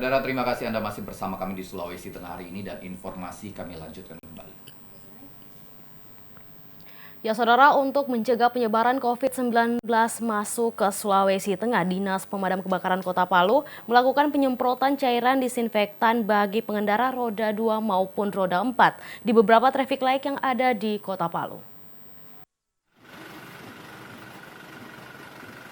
Saudara, terima kasih Anda masih bersama kami di Sulawesi Tengah hari ini dan informasi kami lanjutkan kembali. Ya saudara, untuk mencegah penyebaran COVID-19 masuk ke Sulawesi Tengah, Dinas Pemadam Kebakaran Kota Palu melakukan penyemprotan cairan disinfektan bagi pengendara roda 2 maupun roda 4 di beberapa traffic light yang ada di Kota Palu.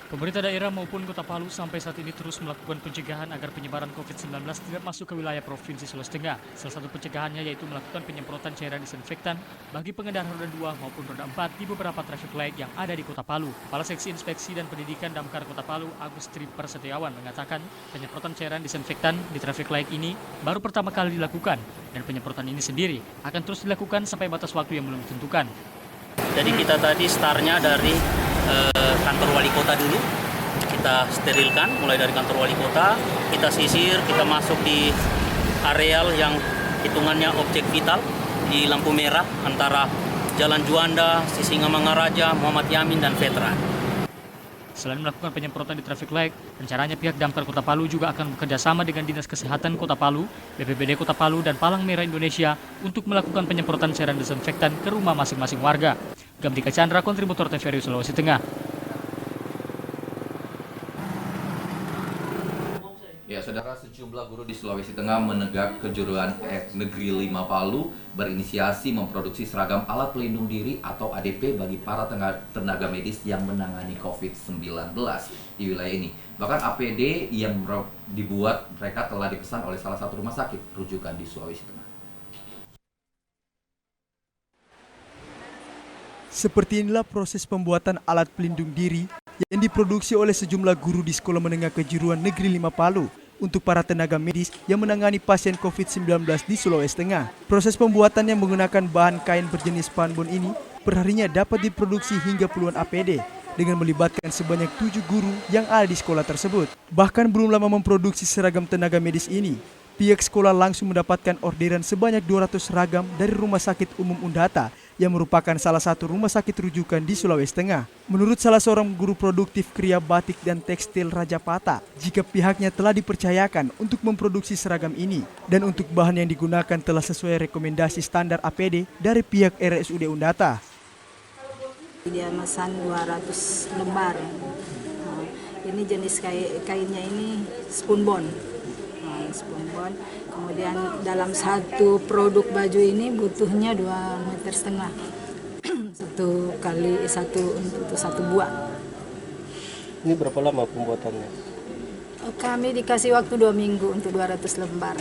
Pemerintah daerah maupun Kota Palu sampai saat ini terus melakukan pencegahan agar penyebaran COVID-19 tidak masuk ke wilayah Provinsi Sulawesi Tengah. Salah satu pencegahannya yaitu melakukan penyemprotan cairan disinfektan bagi pengendara roda 2 maupun roda 4 di beberapa traffic light yang ada di Kota Palu. Kepala Seksi Inspeksi dan Pendidikan Damkar Kota Palu, Agus Tripper Setiawan, mengatakan penyemprotan cairan disinfektan di traffic light ini baru pertama kali dilakukan dan penyemprotan ini sendiri akan terus dilakukan sampai batas waktu yang belum ditentukan. Jadi kita tadi startnya dari kantor wali kota dulu, kita sterilkan mulai dari kantor wali kota, kita sisir, kita masuk di areal yang hitungannya objek vital di lampu merah antara Jalan Juanda, Sisingamangaraja, Muhammad Yamin, dan Veteran. Selain melakukan penyemprotan di traffic light, rencananya pihak Damkar Kota Palu juga akan bekerjasama dengan Dinas Kesehatan Kota Palu, BPBD Kota Palu, dan Palang Merah Indonesia untuk melakukan penyemprotan cairan disinfektan ke rumah masing-masing warga. Gamdika Chandra, kontributor TVRI Sulawesi Tengah. Ya, saudara, sejumlah guru di Sulawesi Tengah menegak kejuruan Negeri 5 Palu berinisiasi memproduksi seragam alat pelindung diri atau ADP bagi para tenaga medis yang menangani COVID-19 di wilayah ini. Bahkan APD yang dibuat mereka telah dipesan oleh salah satu rumah sakit rujukan di Sulawesi Tengah. Seperti inilah proses pembuatan alat pelindung diri yang diproduksi oleh sejumlah guru di Sekolah Menengah Kejuruan Negeri 5 Palu untuk para tenaga medis yang menangani pasien COVID-19 di Sulawesi Tengah. Proses pembuatan yang menggunakan bahan kain berjenis spanbon ini perharinya dapat diproduksi hingga puluhan APD dengan melibatkan sebanyak 7 guru yang ada di sekolah tersebut. Bahkan belum lama memproduksi seragam tenaga medis ini, pihak sekolah langsung mendapatkan orderan sebanyak 200 seragam dari Rumah Sakit Umum Undata yang merupakan salah satu rumah sakit rujukan di Sulawesi Tengah. Menurut salah seorang guru produktif Kriya Batik dan Tekstil Rajapata, jika pihaknya telah dipercayakan untuk memproduksi seragam ini dan untuk bahan yang digunakan telah sesuai rekomendasi standar APD dari pihak RSUD Undata. Dia mesan 200 lembar. Ini jenis kainnya ini spunbon. Spunbon. Kemudian dalam satu produk baju ini butuhnya 2,5 meter. Untuk satu buah. Ini berapa lama pembuatannya? Kami dikasih waktu 2 minggu untuk 200 lembar.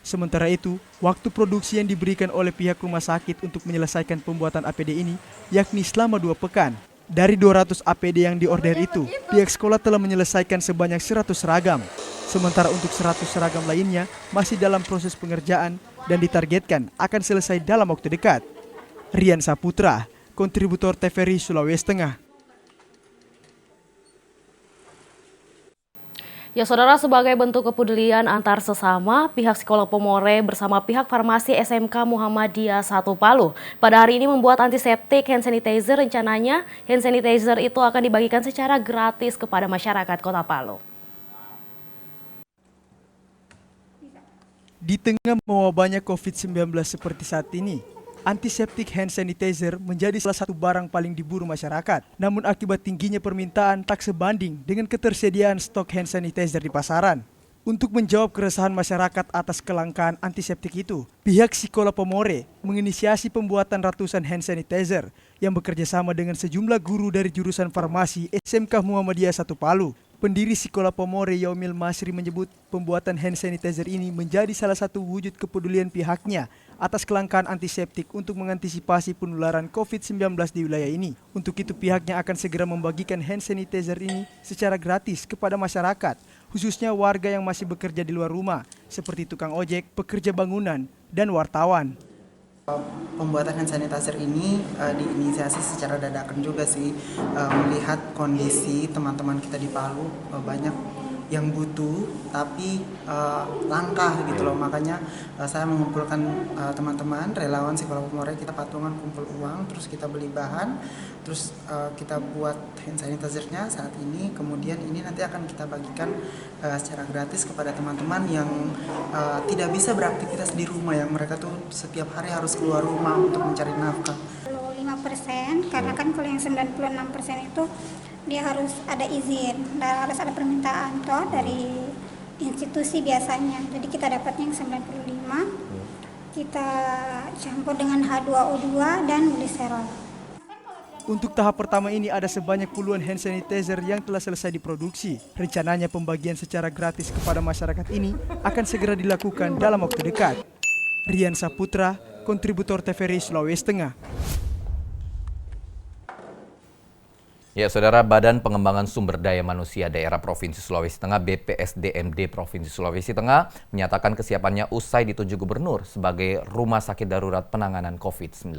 Sementara itu, waktu produksi yang diberikan oleh pihak rumah sakit untuk menyelesaikan pembuatan APD ini yakni selama 2 pekan. Dari 200 APD yang diorder itu, pihak sekolah telah menyelesaikan sebanyak 100 seragam. Sementara untuk 100 seragam lainnya masih dalam proses pengerjaan dan ditargetkan akan selesai dalam waktu dekat. Rian Saputra, kontributor TVRI Sulawesi Tengah. Ya saudara, sebagai bentuk kepedulian antar sesama, pihak Sekolah Pomore bersama pihak farmasi SMK Muhammadiyah 1 Palu pada hari ini membuat antiseptik hand sanitizer. Rencananya hand sanitizer itu akan dibagikan secara gratis kepada masyarakat Kota Palu. Di tengah mewabahnya COVID-19 seperti saat ini, antiseptik hand sanitizer menjadi salah satu barang paling diburu masyarakat. Namun akibat tingginya permintaan tak sebanding dengan ketersediaan stok hand sanitizer di pasaran. Untuk menjawab keresahan masyarakat atas kelangkaan antiseptik itu, pihak Sekolah Pomore menginisiasi pembuatan ratusan hand sanitizer yang bekerja sama dengan sejumlah guru dari jurusan farmasi SMK Muhammadiyah 1 Palu. Pendiri Sekolah Pomore Yaumil Masri menyebut pembuatan hand sanitizer ini menjadi salah satu wujud kepedulian pihaknya atas kelangkaan antiseptik untuk mengantisipasi penularan COVID-19 di wilayah ini. Untuk itu pihaknya akan segera membagikan hand sanitizer ini secara gratis kepada masyarakat, khususnya warga yang masih bekerja di luar rumah, seperti tukang ojek, pekerja bangunan, dan wartawan. Pembuatan hand sanitizer ini diinisiasi secara dadakan juga sih, melihat kondisi teman-teman kita di Palu banyak yang butuh tapi langka gitu loh. Makanya saya mengumpulkan teman-teman relawan psikolog Polres, kita patungan kumpul uang, terus kita beli bahan, terus kita buat hand sanitizer-nya saat ini. Kemudian ini nanti akan kita bagikan secara gratis kepada teman-teman yang tidak bisa beraktivitas di rumah, yang mereka tuh setiap hari harus keluar rumah untuk mencari nafkah. 5%, karena kan kalau yang 96% itu dia harus ada izin dan harus ada permintaan toh dari institusi biasanya. Jadi kita dapatnya yang 95, kita campur dengan H2O2 dan gliserol. Untuk tahap pertama ini ada sebanyak puluhan hand sanitizer yang telah selesai diproduksi. Rencananya pembagian secara gratis kepada masyarakat ini akan segera dilakukan dalam waktu dekat. Rian Saputra, kontributor TVRI Sulawesi Tengah. Ya, Saudara, Badan Pengembangan Sumber Daya Manusia Daerah Provinsi Sulawesi Tengah (BPSDMD) Provinsi Sulawesi Tengah menyatakan kesiapannya usai ditunjuk gubernur sebagai rumah sakit darurat penanganan COVID-19.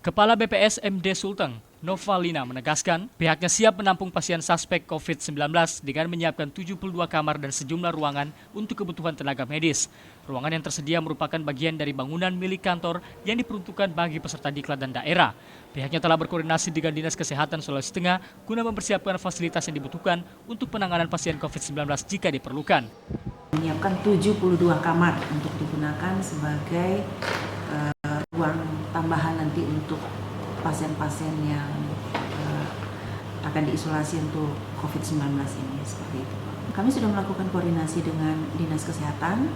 Kepala BPSMD Sulteng, Novalina, menegaskan pihaknya siap menampung pasien suspek COVID-19 dengan menyiapkan 72 kamar dan sejumlah ruangan untuk kebutuhan tenaga medis. Ruangan yang tersedia merupakan bagian dari bangunan milik kantor yang diperuntukkan bagi peserta diklat dan daerah. Pihaknya telah berkoordinasi dengan Dinas Kesehatan Sulawesi Tengah guna mempersiapkan fasilitas yang dibutuhkan untuk penanganan pasien COVID-19 jika diperlukan. Menyiapkan 72 kamar untuk digunakan sebagai ruang tambahan nanti untuk pasien-pasien yang akan diisolasi untuk COVID-19 ini, seperti itu. Kami sudah melakukan koordinasi dengan Dinas Kesehatan,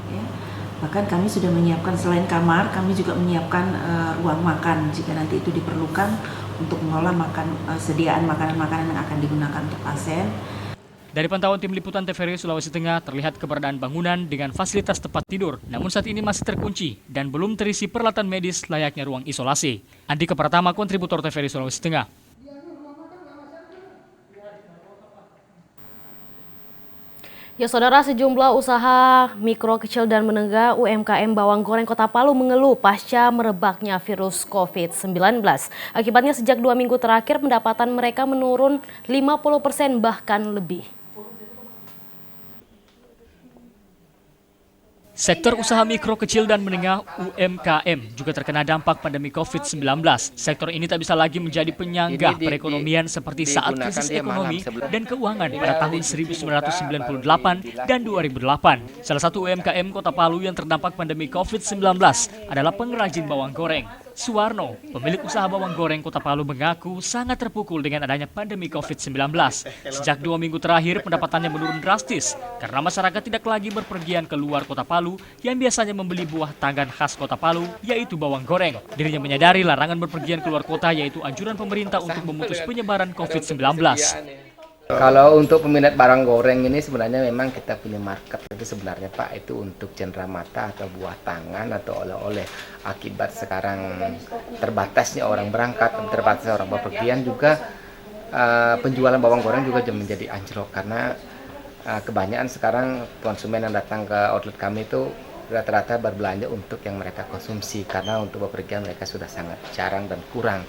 ya. Bahkan kami sudah menyiapkan selain kamar, kami juga menyiapkan ruang makan jika nanti itu diperlukan untuk mengolah sediaan makanan-makanan yang akan digunakan untuk pasien. Dari pantauan tim liputan TVRI Sulawesi Tengah, terlihat keberadaan bangunan dengan fasilitas tempat tidur, namun saat ini masih terkunci dan belum terisi peralatan medis layaknya ruang isolasi. Andika Pratama, kontributor TVRI Sulawesi Tengah. Ya, Saudara, sejumlah usaha mikro, kecil, dan menengah UMKM bawang goreng Kota Palu mengeluh pasca merebaknya virus COVID-19. Akibatnya sejak 2 minggu terakhir pendapatan mereka menurun 50% bahkan lebih. Sektor usaha mikro, kecil, dan menengah UMKM juga terkena dampak pandemi COVID-19. Sektor ini tak bisa lagi menjadi penyangga perekonomian seperti saat krisis ekonomi dan keuangan pada tahun 1998 dan 2008. Salah satu UMKM Kota Palu yang terdampak pandemi COVID-19 adalah pengrajin bawang goreng. Suwarno, pemilik usaha bawang goreng Kota Palu, mengaku sangat terpukul dengan adanya pandemi COVID-19. Sejak 2 minggu terakhir pendapatannya menurun drastis karena masyarakat tidak lagi berpergian keluar Kota Palu yang biasanya membeli buah tangan khas Kota Palu, yaitu bawang goreng. Dirinya menyadari larangan berpergian keluar kota yaitu anjuran pemerintah untuk memutus penyebaran COVID-19. Kalau untuk peminat barang goreng ini sebenarnya memang kita punya market itu sebenarnya Pak, itu untuk cenderamata atau buah tangan atau oleh-oleh. Akibat sekarang terbatasnya orang berangkat, terbatasnya orang bepergian juga, penjualan bawang goreng juga menjadi anjlok karena kebanyakan sekarang konsumen yang datang ke outlet kami itu rata-rata berbelanja untuk yang mereka konsumsi karena untuk bepergian mereka sudah sangat jarang dan kurang.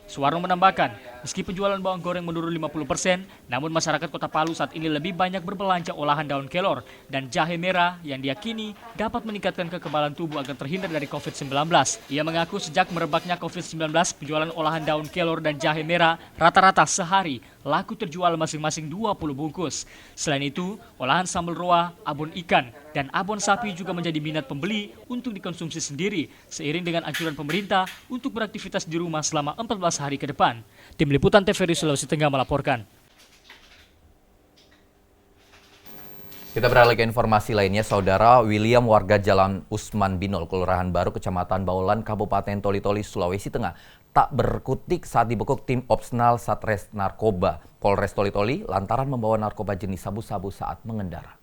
Suwarno menambahkan, meski penjualan bawang goreng menurun 50%, namun masyarakat Kota Palu saat ini lebih banyak berbelanja olahan daun kelor dan jahe merah yang diyakini dapat meningkatkan kekebalan tubuh agar terhindar dari COVID-19. Ia mengaku sejak merebaknya COVID-19, penjualan olahan daun kelor dan jahe merah rata-rata sehari laku terjual masing-masing 20 bungkus. Selain itu, olahan sambal roa, abon ikan, dan abon sapi juga menjadi minat pembeli untuk dikonsumsi sendiri, seiring dengan anjuran pemerintah untuk beraktivitas di rumah selama 14 hari ke depan. Tim Liputan TVRI Sulawesi Tengah melaporkan. Kita beralih ke informasi lainnya, Saudara. William, warga Jalan Usman Binol, Kelurahan Baru, Kecamatan Baulan, Kabupaten Toli-Toli, Sulawesi Tengah, tak berkutik saat dibekuk tim Opsnal Satres Narkoba Polres Toli-Toli lantaran membawa narkoba jenis sabu-sabu saat mengendara.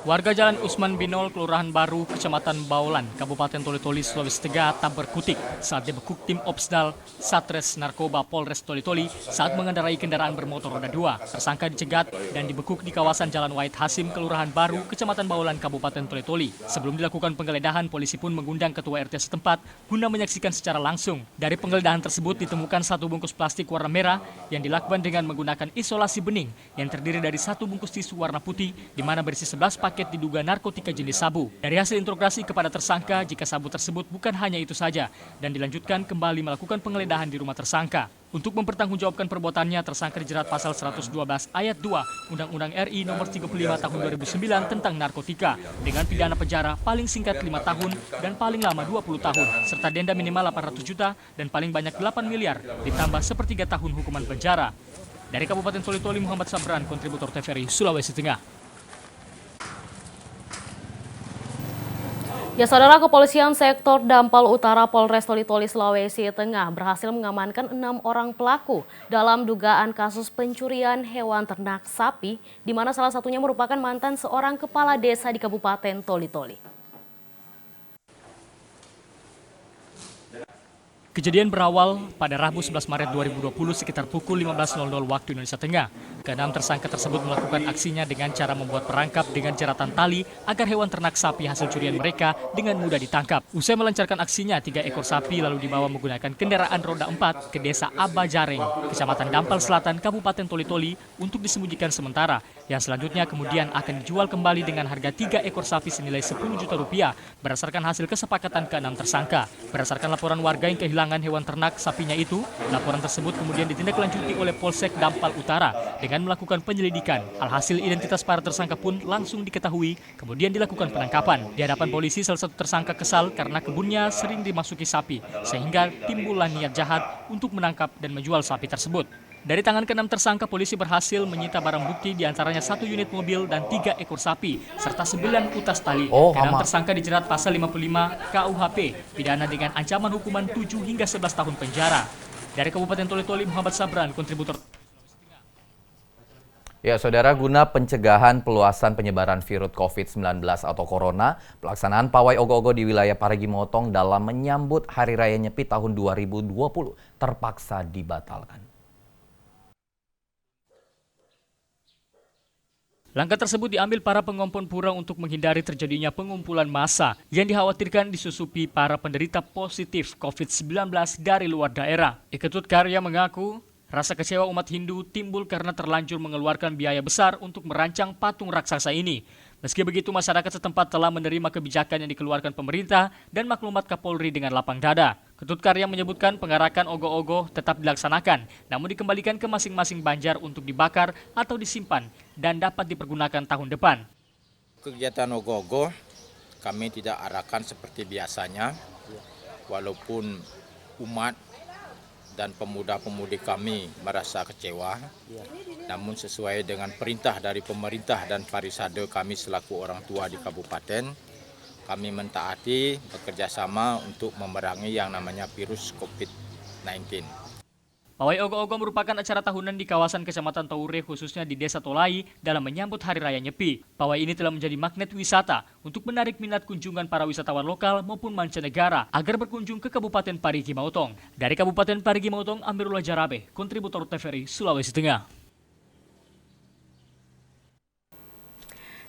Warga Jalan Usman Binol, Kelurahan Baru, Kecamatan Baulan, Kabupaten Toli-Toli, Sulawesi Tengah tak berkutik saat dibekuk tim Opsdal Satres Narkoba Polres Toli-Toli saat mengendarai kendaraan bermotor roda 2. Tersangka dicegat dan dibekuk di kawasan Jalan Wahid Hasim, Kelurahan Baru, Kecamatan Baulan, Kabupaten Toli-Toli. Sebelum dilakukan penggeledahan, polisi pun mengundang ketua RT setempat guna menyaksikan secara langsung. Dari penggeledahan tersebut ditemukan 1 bungkus plastik warna merah yang dilakukan dengan menggunakan isolasi bening yang terdiri dari 1 bungkus tisu warna putih di mana berisi 11 paket diduga narkotika jenis sabu. Dari hasil interogasi kepada tersangka, jika sabu tersebut bukan hanya itu saja dan dilanjutkan kembali melakukan penggeledahan di rumah tersangka. Untuk mempertanggungjawabkan perbuatannya, tersangka dijerat pasal 112 ayat 2 Undang-Undang RI nomor 35 tahun 2009 tentang narkotika dengan pidana penjara paling singkat 5 tahun dan paling lama 20 tahun serta denda minimal 800 juta dan paling banyak 8 miliar ditambah sepertiga tahun hukuman penjara. Dari Kabupaten Toli-Toli, Muhammad Sabran, kontributor TVRI Sulawesi Tengah. Ya, Saudara, Kepolisian Sektor Dampal Utara Polres Toli-Toli, Sulawesi Tengah berhasil mengamankan 6 orang pelaku dalam dugaan kasus pencurian hewan ternak sapi, di mana salah satunya merupakan mantan seorang kepala desa di Kabupaten Toli-Toli. Kejadian berawal pada Rabu 11 Maret 2020 sekitar pukul 15.00 waktu Indonesia Tengah. Keenam tersangka tersebut melakukan aksinya dengan cara membuat perangkap dengan jeratan tali agar hewan ternak sapi hasil curian mereka dengan mudah ditangkap. Usai melancarkan aksinya, 3 ekor sapi lalu dibawa menggunakan kendaraan roda 4 ke desa Abajareng, Kecamatan Dampal Selatan, Kabupaten Toli-Toli untuk disembunyikan sementara. Yang selanjutnya kemudian akan dijual kembali dengan harga 3 ekor sapi senilai 10 juta rupiah berdasarkan hasil kesepakatan ke-6 tersangka. Berdasarkan laporan warga yang kehilangan hewan ternak sapinya itu, laporan tersebut kemudian ditindaklanjuti oleh Polsek Dampal Utara dengan melakukan penyelidikan. Alhasil identitas para tersangka pun langsung diketahui, kemudian dilakukan penangkapan. Di hadapan polisi, salah satu tersangka kesal karena kebunnya sering dimasuki sapi, sehingga timbullah niat jahat untuk menangkap dan menjual sapi tersebut. Dari tangan ke-6 tersangka, polisi berhasil menyita barang bukti diantaranya 1 unit mobil dan 3 ekor sapi, serta 9 utas tali. Ke-6 tersangka dijerat pasal 55 KUHP, pidana dengan ancaman hukuman 7 hingga 11 tahun penjara. Dari Kabupaten Toli-Toli, Muhammad Sabran, kontributor. Ya, Saudara, guna pencegahan peluasan penyebaran virus COVID-19 atau Corona, pelaksanaan pawai ogo-ogo di wilayah Parigi Motong dalam menyambut Hari Raya Nyepi tahun 2020 terpaksa dibatalkan. Langkah tersebut diambil para pengompon pura untuk menghindari terjadinya pengumpulan massa yang dikhawatirkan disusupi para penderita positif COVID-19 dari luar daerah. Iketut Karya mengaku rasa kecewa umat Hindu timbul karena terlanjur mengeluarkan biaya besar untuk merancang patung raksasa ini. Meski begitu, masyarakat setempat telah menerima kebijakan yang dikeluarkan pemerintah dan maklumat Kapolri dengan lapang dada. Ketut Karya menyebutkan pengarakan ogo-ogo tetap dilaksanakan, namun dikembalikan ke masing-masing banjar untuk dibakar atau disimpan dan dapat dipergunakan tahun depan. Kegiatan ogo-ogo kami tidak arahkan seperti biasanya, walaupun umat dan pemuda-pemudi kami merasa kecewa, namun sesuai dengan perintah dari pemerintah dan parisade kami selaku orang tua di kabupaten, kami mentaati bekerja sama untuk memerangi yang namanya virus COVID-19. Pawai ogo-ogo merupakan acara tahunan di kawasan Kecamatan Taure, khususnya di Desa Tolai dalam menyambut Hari Raya Nyepi. Pawai ini telah menjadi magnet wisata untuk menarik minat kunjungan para wisatawan lokal maupun mancanegara agar berkunjung ke Kabupaten Parigi Motong. Dari Kabupaten Parigi Motong, Amirullah Jarabe, kontributor TVRI Sulawesi Tengah.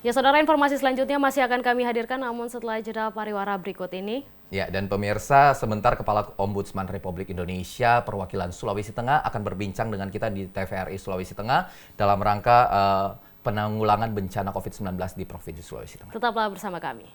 Ya, Saudara, informasi selanjutnya masih akan kami hadirkan, namun setelah jeda pariwara berikut ini. Ya, dan pemirsa, sebentar Kepala Ombudsman Republik Indonesia perwakilan Sulawesi Tengah akan berbincang dengan kita di TVRI Sulawesi Tengah dalam rangka penanggulangan bencana COVID-19 di Provinsi Sulawesi Tengah. Tetaplah bersama kami.